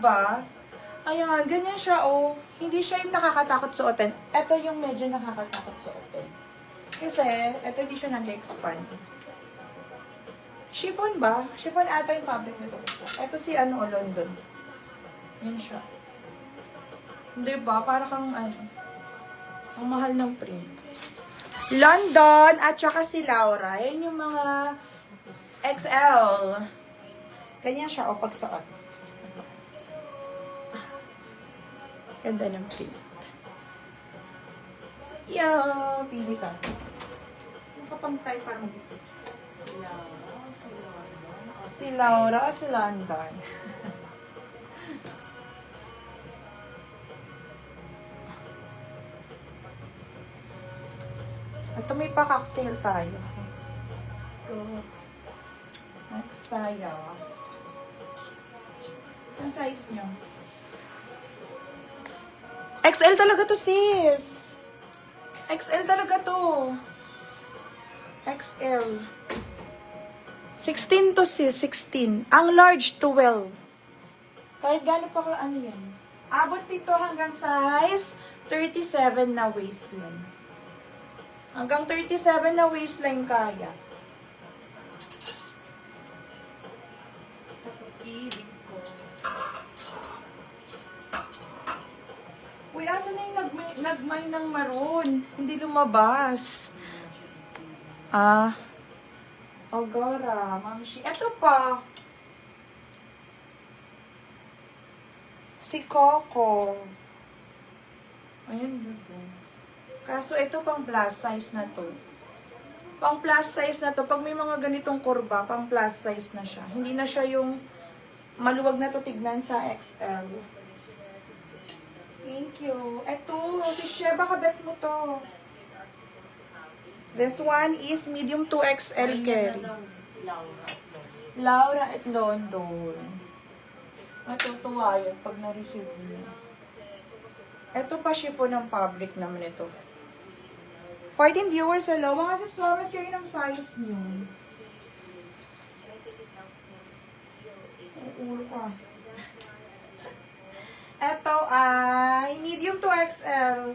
ba? Ayan, ganyan siya, oh. Hindi siya yung nakakatakot suotin. Ito yung medyo nakakatakot suotin. Kasi, ito hindi siya nag-expand. Chiffon ba? Chiffon ata yung fabric nito. Ito si London. Yan siya. Hindi ba? Para kang ang mahal ng print. London at saka si Laura. Yan yung mga XL. Ganyan siya, o pagsuot. Ganda ng print. Yeah, pili ka. Yung kapantay para mag-isip. Si Laura o si London? Ito may pa-cocktail tayo. Go. Next tayo. Ang size nyo? XL talaga to, sis. XL talaga to. XL. 16 to, sis. 16. Ang large, 12. Kahit gano'n pa ka, ano yan. Abot dito hanggang size 37 na waistline. Hanggang 37 na waistline kaya. Sa pag-ibig ko. Uy, asa na yung nagmay ng maroon? Hindi lumabas. Agora, mamshi. Ito pa. Si Coco. Ayan ba ito? Kaso ito pang plus size na to. Pang plus size na to. Pag may mga ganitong kurba, pang plus size na siya. Hindi na siya yung maluwag na to tignan sa XL. Thank you. Ito, si Sheba, kabet mo to. This one is medium 2XL carry. Laura at London. Matutuwa yun pag na-receive niya. Ito pa chiffon ng fabric naman ito. 14 viewers, hello. Mga sis, comment kayo ng size niyo. Ulo ka. Ito ay medium to XL.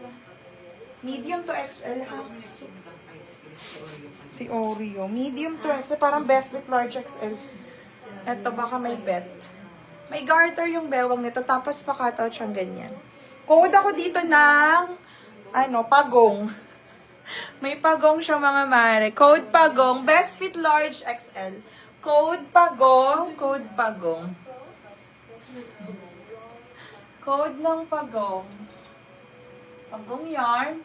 Medium to XL ha. Si Oreo. Medium to XL. Parang best with large XL. Ito baka may bet. May garter yung bewang nito. Tapos pa-cutout siyang ganyan. Code ako dito ng pagong. May pagong siya mga mare. Code pagong. Best fit large XL. Code pagong. Code pagong. Code ng pagong. Pagong yarn.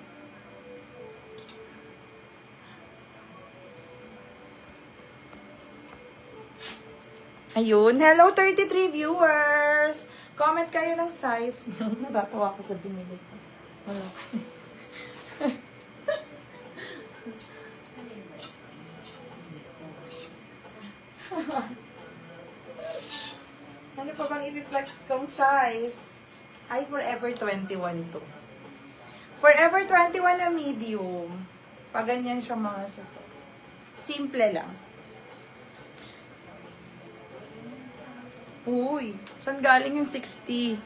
Ayun. Hello, 33 viewers. Comment kayo ng size niyo. Natatawa ko sa binili ko. Wala. Ano pa bang i-flex kong size? Ay, Forever 21 to. Forever 21 na medium. Pag ganyan siya mga suso. Simple lang. Uy, saan galing yung 60?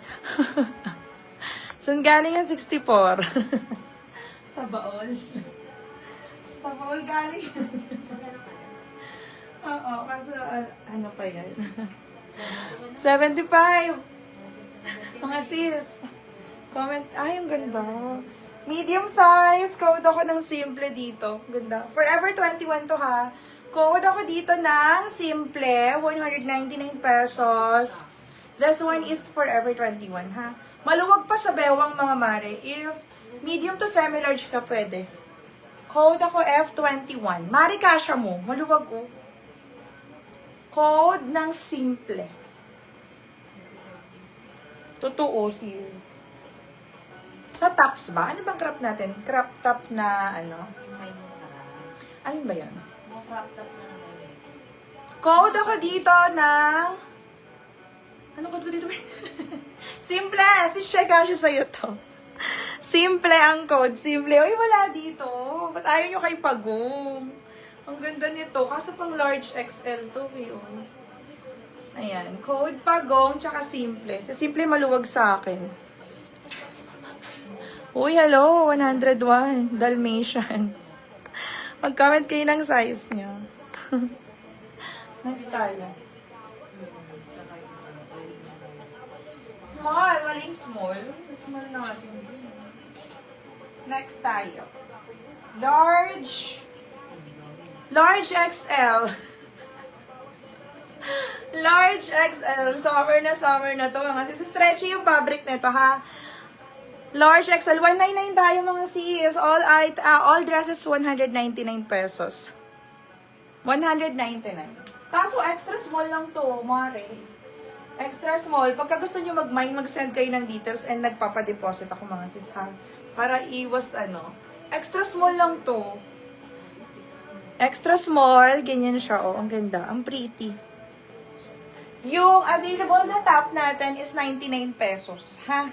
Saan galing yung 64? Sa baol. Sa baol galing. Oo, kaso ano pa yan? 75. Mga sis. Comment. Ay, ang ganda. Medium size. Code ako ng simple dito. Ganda. Forever 21 to ha. Code ako dito ng simple. 199 pesos. This one is Forever 21 ha. Maluwag pa sa bewang mga mare. If medium to semi-large ka pwede. Code ako F21. Mari kasha mo. Maluwag oh. Code ng simple. Totoo, sis. Sa tops ba? Ano bang crop natin? Crop top na ano? Alin ba yan? Mga crop top na naman. Code ako dito ng... Anong code ko dito? Simple! Si Sheka siya sa'yo to. Simple ang code. Simple. Uy, wala dito. Ba't ayaw nyo kay Pagong? Ang ganda nito. Kaso pang large XL to. Eh, oh. Ayan. Code Pagong, tsaka Simple. Sa Simple maluwag sa akin. Uy, hello. 101. Dalmatian. Mag-comment kayo ng size niya. Next tayo. Small. Maling small. Small natin. Next tayo. Large. Large XL. Large XL. Summer na to mga sis. Stretchy yung fabric nito ha. Large XL. 199 tayo mga sis. All dresses 199 pesos. 199. Kaso extra small lang to, mare. Extra small. Pagka gusto nyo mag-send kayo ng details and nagpapadeposit ako mga sis ha. Para iwas Extra small lang to. Extra small. Ganyan siya oh. Ang ganda. Ang pretty. Yung available na top natin is 99 pesos. Ha?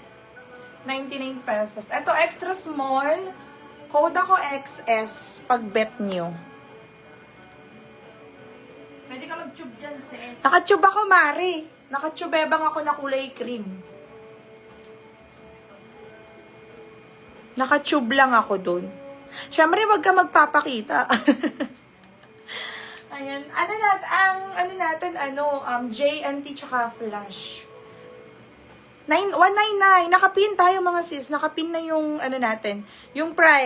99 pesos. Ito extra small. Code ako XS pag bet nyo. Pwede ka mag-tube dyan sa S. Nakatube ako, Mari. Nakatubebang ako na kulay cream. Nakatube lang ako dun. Siyempre, wag ka magpapakita. Ayan. JNT tsaka Flash. 199. Nakapin tayo mga sis. Nakapin na yung natin. Yung price.